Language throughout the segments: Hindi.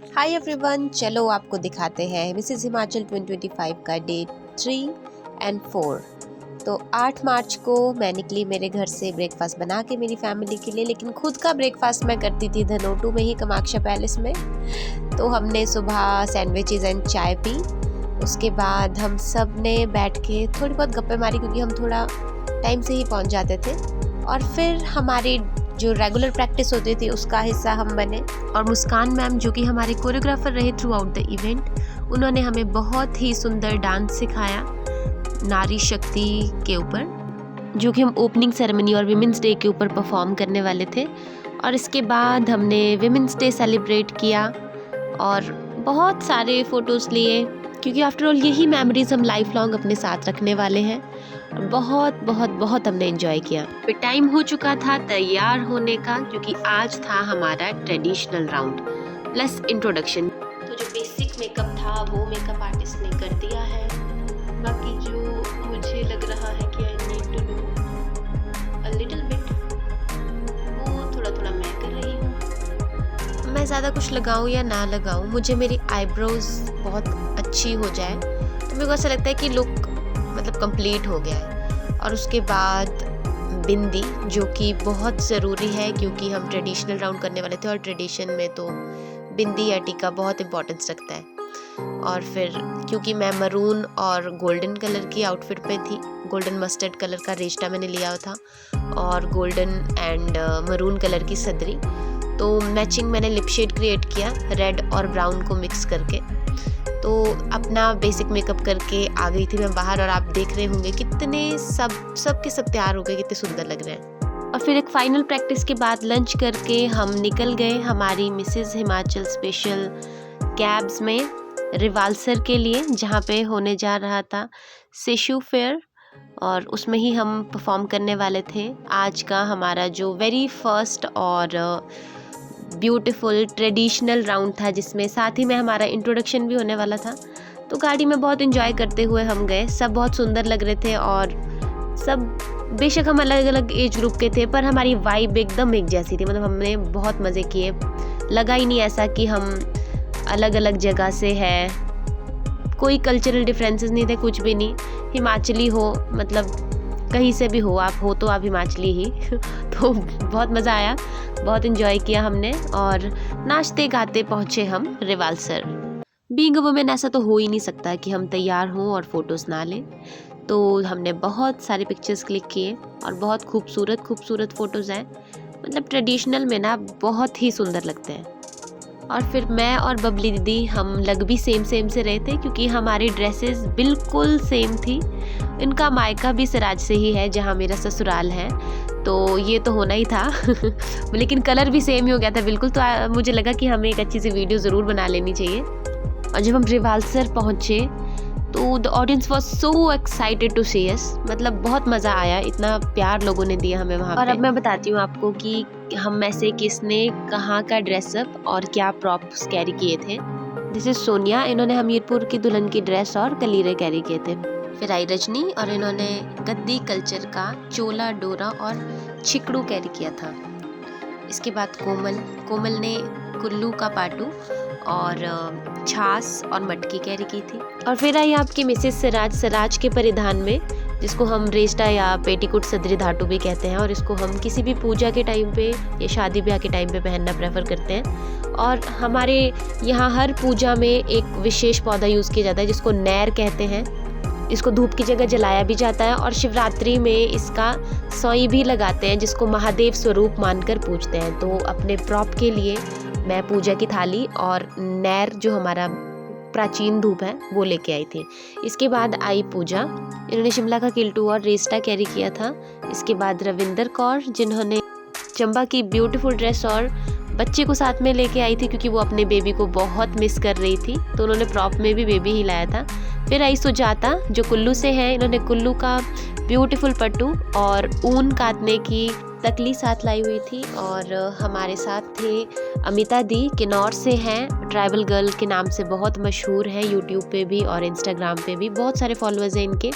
हाय एवरीवन, चलो आपको दिखाते हैं मिसेस हिमाचल 2025 का डे 3 एंड 4। तो 8 मार्च को मैं निकली मेरे घर से ब्रेकफास्ट बना के मेरी फैमिली के लिए, लेकिन खुद का ब्रेकफास्ट मैं करती थी धनोटू में ही, कामाख्या पैलेस में। तो हमने सुबह सैंडविचेस एंड चाय पी। उसके बाद हम सब ने बैठ के थोड़ी बहुत गप्पे मारी, क्योंकि हम थोड़ा टाइम से ही पहुंच जाते थे। और फिर हमारी जो रेगुलर प्रैक्टिस होती थी उसका हिस्सा हम बने। और मुस्कान मैम, जो कि हमारे कोरियोग्राफर रहे थ्रू आउट द इवेंट, उन्होंने हमें बहुत ही सुंदर डांस सिखाया नारी शक्ति के ऊपर, जो कि हम ओपनिंग सेरेमनी और विमेंस डे के ऊपर परफॉर्म करने वाले थे। और इसके बाद हमने विमेंस डे सेलिब्रेट किया और बहुत सारे फ़ोटोज़ लिए, क्योंकि आफ्टर ऑल यही मेमोरीज हम लाइफ लॉन्ग अपने साथ रखने वाले हैं। और बहुत बहुत बहुत हमने एंजॉय किया। फिर टाइम हो चुका था तैयार होने का, क्योंकि आज था हमारा ट्रेडिशनल राउंड प्लस इंट्रोडक्शन। तो जो बेसिक मेकअप था वो मेकअप आर्टिस्ट ने कर दिया है। बाकी जो मुझे लग रहा है कि I need to do a little bit, वो थोड़ा थोड़ा मैं कर रही हूँ। मैं ज़्यादा कुछ लगाऊँ या ना लगाऊँ, मुझे मेरी आईब्रोज बहुत अच्छी हो जाए तो मेरे को ऐसा लगता है कि लुक मतलब कंप्लीट हो गया है। और उसके बाद बिंदी, जो कि बहुत ज़रूरी है क्योंकि हम ट्रेडिशनल राउंड करने वाले थे, और ट्रेडिशन में तो बिंदी या टीका बहुत इम्पोर्टेंस रखता है। और फिर क्योंकि मैं मरून और गोल्डन कलर की आउटफिट पे थी, गोल्डन मस्टर्ड कलर का रेशटा मैंने लिया था और गोल्डन एंड मरून कलर की सदरी, तो मैचिंग मैंने लिप शेड क्रिएट किया रेड और ब्राउन को मिक्स करके। तो अपना बेसिक मेकअप करके आ गई थी मैं बाहर, और आप देख रहे होंगे कितने सब के सब तैयार हो गए, कितने सुंदर लग रहे हैं। और फिर एक फाइनल प्रैक्टिस के बाद लंच करके हम निकल गए हमारी मिसेस हिमाचल स्पेशल कैब्स में रिवाल्सर के लिए, जहाँ पे होने जा रहा था सेशु फेयर, और उसमें ही हम परफॉर्म करने वाले थे आज का हमारा जो वेरी फर्स्ट और ब्यूटीफुल ट्रेडिशनल राउंड था, जिसमें साथ ही में हमारा इंट्रोडक्शन भी होने वाला था। तो गाड़ी में बहुत एंजॉय करते हुए हम गए, सब बहुत सुंदर लग रहे थे। और सब बेशक हम अलग अलग एज ग्रुप के थे, पर हमारी वाइब एकदम एक जैसी थी। मतलब हमने बहुत मज़े किए, लगा ही नहीं ऐसा कि हम अलग अलग जगह से हैं। कोई कल्चरल डिफरेंसेस नहीं थे, कुछ भी नहीं। हिमाचली हो मतलब कहीं से भी हो, आप हो तो आप हिमाचली ही तो बहुत मज़ा आया, बहुत एंजॉय किया हमने। और नाचते गाते पहुँचे हम रिवाल्सर। बीइंग अ वुमेन ऐसा तो हो ही नहीं सकता कि हम तैयार हों और फ़ोटोज़ ना लें। तो हमने बहुत सारे पिक्चर्स क्लिक किए और बहुत खूबसूरत खूबसूरत फ़ोटोज़ आए। मतलब ट्रेडिशनल में ना बहुत ही सुंदर लगते हैं। और फिर मैं और बबली दीदी हम लग भी सेम से रहे थे, क्योंकि हमारी ड्रेसेस बिल्कुल सेम थी। इनका मायका भी सिराज से ही है, जहाँ मेरा ससुराल है, तो ये तो होना ही था लेकिन कलर भी सेम ही हो गया था बिल्कुल। तो मुझे लगा कि हमें एक अच्छी सी वीडियो ज़रूर बना लेनी चाहिए। और जब हम रिवाल्सर पहुँचे तो the audience was so excited to see us. मतलब बहुत मज़ा आया, इतना प्यार लोगों ने दिया हमें वहाँ पे। और अब मैं बताती हूँ आपको कि हम में से किसने कहाँ का ड्रेसअप और क्या प्रॉप्स कैरी किए थे। दिस इज सोनिया, इन्होंने हमीरपुर की दुल्हन की ड्रेस और कलीरे कैरी किए थे। फिर आई रजनी, और इन्होंने गद्दी कल्चर का चोला डोरा और छिकड़ू कैरी किया था। इसके बाद कोमल ने कुल्लू का पाटू और छाछ और मटकी कैरी की थी। और फिर आई आपकी मिसेस सिराज के परिधान में, जिसको हम रेस्टा या पेटीकोट सदरी धाटू भी कहते हैं, और इसको हम किसी भी पूजा के टाइम पे या शादी ब्याह के टाइम पे पहनना प्रेफर करते हैं। और हमारे यहाँ हर पूजा में एक विशेष पौधा यूज़ किया जाता है जिसको नैर कहते हैं। इसको धूप की जगह जलाया भी जाता है, और शिवरात्रि में इसका सोई भी लगाते हैं, जिसको महादेव स्वरूप मानकर पूजते हैं। तो अपने प्रॉप के लिए मैं पूजा की थाली और नैर, जो हमारा प्राचीन धूप है, वो लेके आई थी। इसके बाद आई पूजा, इन्होंने शिमला का किल्टू और रेस्टा कैरी किया था। इसके बाद रविंदर कौर, जिन्होंने चंबा की ब्यूटीफुल ड्रेस और बच्चे को साथ में लेके आई थी, क्योंकि वो अपने बेबी को बहुत मिस कर रही थी, तो उन्होंने प्रॉप में भी बेबी ही लाया था। फिर आई सुजाता, जो कुल्लू से है, इन्होंने कुल्लू का ब्यूटीफुल पट्टू और ऊन काटने की तकली साथ लाई हुई थी। और हमारे साथ थे अमिता दी, किन्नौर से हैं, ट्राइबल गर्ल के नाम से बहुत मशहूर है, यूट्यूब पे भी और इंस्टाग्राम पे भी बहुत सारे फॉलोअर्स हैं इनके।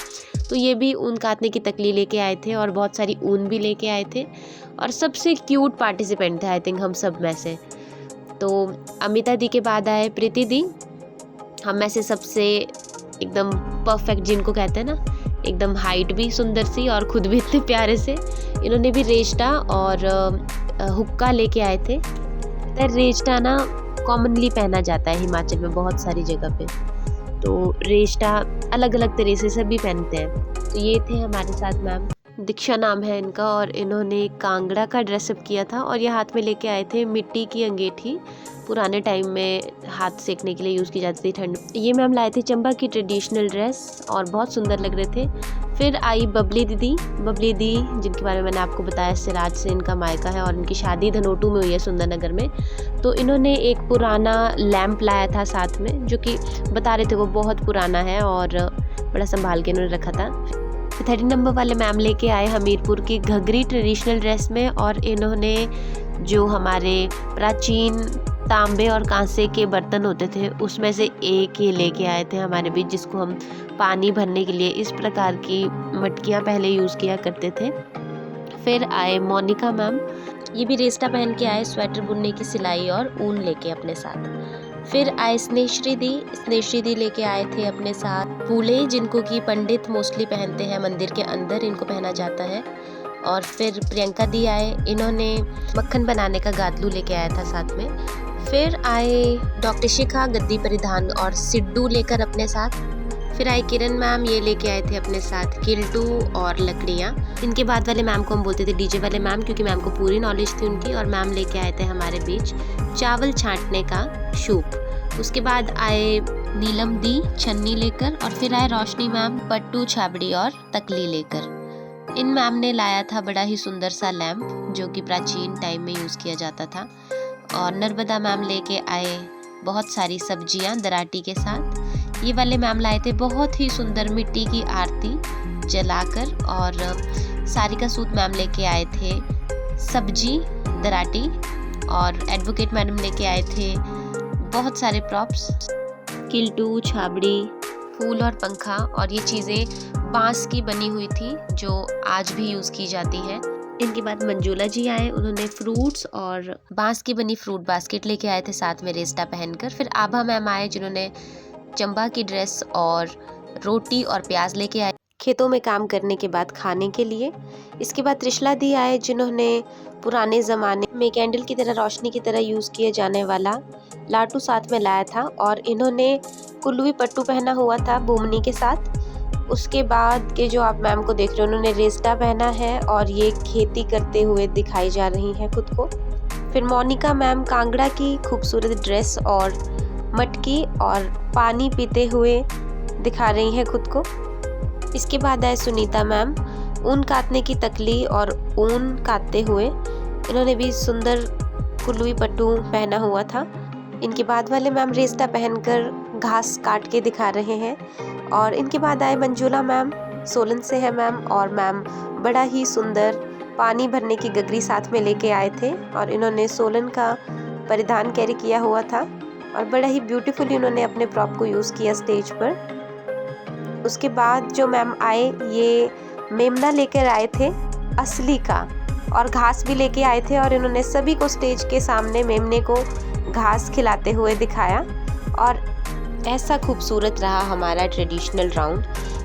तो ये भी ऊन काटने की तकली लेके आए थे और बहुत सारी ऊन भी लेके आए थे, और सबसे क्यूट पार्टिसिपेंट थे आई थिंक हम सब में से। तो तो अमिता दी के बाद आए प्रीति दी, हम में से सबसे एकदम परफेक्ट जिनको कहते हैं ना, एकदम हाइट भी सुंदर सी और खुद भी इतने प्यारे से। इन्होंने भी रेशटा और हुक्का लेके आए थे। रेशटा ना कॉमनली पहना जाता है हिमाचल में बहुत सारी जगह पे, तो रेशटा अलग अलग तरह से सभी पहनते हैं। तो ये थे हमारे साथ मैम, दीक्षा नाम है इनका, और इन्होंने कांगड़ा का ड्रेसअप किया था और ये हाथ में लेके आए थे मिट्टी की अंगीठी, पुराने टाइम में हाथ सेकने के लिए यूज़ की जाती थी ठंड। ये मैम लाए थे चंबा की ट्रेडिशनल ड्रेस और बहुत सुंदर लग रहे थे। फिर आई बबली दी जिनके बारे में मैंने आपको बताया, सिराज से इनका मायका है और इनकी शादी धनोटू में हुई है सुंदरनगर में। तो इन्होंने एक पुराना लैंप लाया था साथ में, जो कि बता रहे थे वो बहुत पुराना है और बड़ा संभाल के इन्होंने रखा था। 30 नंबर वाले मैम लेके आए हमीरपुर की घघरी ट्रेडिशनल ड्रेस में, और इन्होंने जो हमारे प्राचीन तांबे और कांसे के बर्तन होते थे उसमें से एक ही लेके आए थे हमारे बीच, जिसको हम पानी भरने के लिए इस प्रकार की मटकियाँ पहले यूज़ किया करते थे। फिर आए मोनिका मैम, ये भी रेस्टा पहन के आए, स्वेटर बुनने की सिलाई और ऊन लेके अपने साथ। फिर आए स्नेश्री दी लेके आए थे अपने साथ फूले, जिनको कि पंडित मोस्टली पहनते हैं, मंदिर के अंदर इनको पहना जाता है। और फिर प्रियंका दी आए, इन्होंने मक्खन बनाने का गादलू लेके आया था साथ में। फिर आए डॉक्टर शिखा गद्दी परिधान और सिड्डू लेकर अपने साथ। फिर आई किरण मैम, ये लेके आए थे अपने साथ किल्टू और लकड़ियाँ। इनके बाद वाले मैम को हम बोलते थे डीजे वाले मैम, क्योंकि मैम को पूरी नॉलेज थी उनकी, और मैम लेके आए थे हमारे बीच चावल छांटने का शूप। उसके बाद आए नीलम दी छन्नी लेकर, और फिर आए रोशनी मैम पट्टू छाबड़ी और तकली लेकर। इन मैम ने लाया था बड़ा ही सुंदर सा लैंप, जो कि प्राचीन टाइम में यूज़ किया जाता था। और नर्मदा मैम लेके आए बहुत सारी सब्जियां दराटी के साथ। ये वाले मैम लाए थे बहुत ही सुंदर मिट्टी की आरती जलाकर, और सारिका सूद मैम लेके आए थे सब्जी दराटी, और एडवोकेट मैडम लेके आए थे बहुत सारे प्रॉप्स, किल्टू, छाबड़ी, फूल और पंखा। और ये चीज़ें बांस की बनी हुई थी जो आज भी यूज़ की जाती हैं। इनके बाद मंजूला जी आए, उन्होंने फ्रूट्स और बांस की बनी फ्रूट बास्केट लेके आए थे साथ में रेस्टा पहनकर। फिर आभा मैम आए, जिन्होंने चंबा की ड्रेस और रोटी और प्याज लेके आए खेतों में काम करने के बाद खाने के लिए। इसके बाद त्रिशला दी आए, जिन्होंने पुराने ज़माने में कैंडल की तरह रोशनी की तरह यूज़ किए जाने वाला लाटू साथ में लाया था, और इन्होंने कुल्लू पट्टू पहना हुआ था बुमनी के साथ। उसके बाद के जो आप मैम को देख रहे हो, उन्होंने रेस्टा पहना है और ये खेती करते हुए दिखाई जा रही हैं खुद को। फिर मोनिका मैम कांगड़ा की खूबसूरत ड्रेस और मटकी और पानी पीते हुए दिखा रही हैं खुद को। इसके बाद आए सुनीता मैम, ऊन काटने की तकली और ऊन काटते हुए, इन्होंने भी सुंदर कुल्लू पट्टू पहना हुआ था। इनके बाद वाले मैम रेस्टा पहनकर घास काट के दिखा रहे हैं। और इनके बाद आए मंजूला मैम, सोलन से है मैम, और मैम बड़ा ही सुंदर पानी भरने की गगरी साथ में लेके आए थे, और इन्होंने सोलन का परिधान कैरी किया हुआ था, और बड़ा ही ब्यूटीफुली इन्होंने अपने प्रॉप को यूज़ किया स्टेज पर। उसके बाद जो मैम आए, ये मेमना लेकर आए थे असली का, और घास भी लेके आए थे, और इन्होंने सभी को स्टेज के सामने मेमने को घास खिलाते हुए दिखाया। और ऐसा खूबसूरत रहा हमारा ट्रेडिशनल राउंड,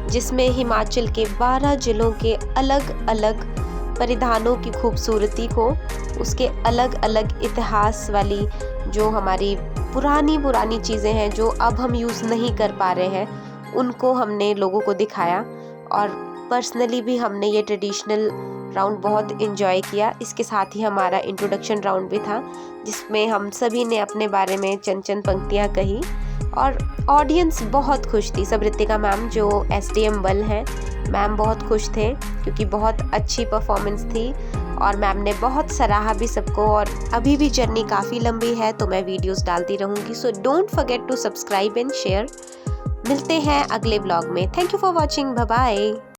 जिसमें हिमाचल के 12 जिलों के अलग अलग परिधानों की खूबसूरती को, उसके अलग अलग इतिहास वाली जो हमारी पुरानी चीज़ें हैं जो अब हम यूज़ नहीं कर पा रहे हैं, उनको हमने लोगों को दिखाया। और पर्सनली भी हमने ये ट्रेडिशनल राउंड बहुत इन्जॉय किया। इसके साथ ही हमारा इंट्रोडक्शन राउंड भी था, जिसमें हम सभी ने अपने बारे में चंद पंक्तियाँ कही, और ऑडियंस बहुत खुश थी। सबरितिका मैम जो SDM बल हैं, मैम बहुत खुश थे क्योंकि बहुत अच्छी परफॉर्मेंस थी, और मैम ने बहुत सराहा भी सबको। और अभी भी जर्नी काफ़ी लंबी है, तो मैं वीडियोस डालती रहूँगी। So don't forget to subscribe and share. मिलते हैं अगले ब्लॉग में। Thank you for watching, bye bye.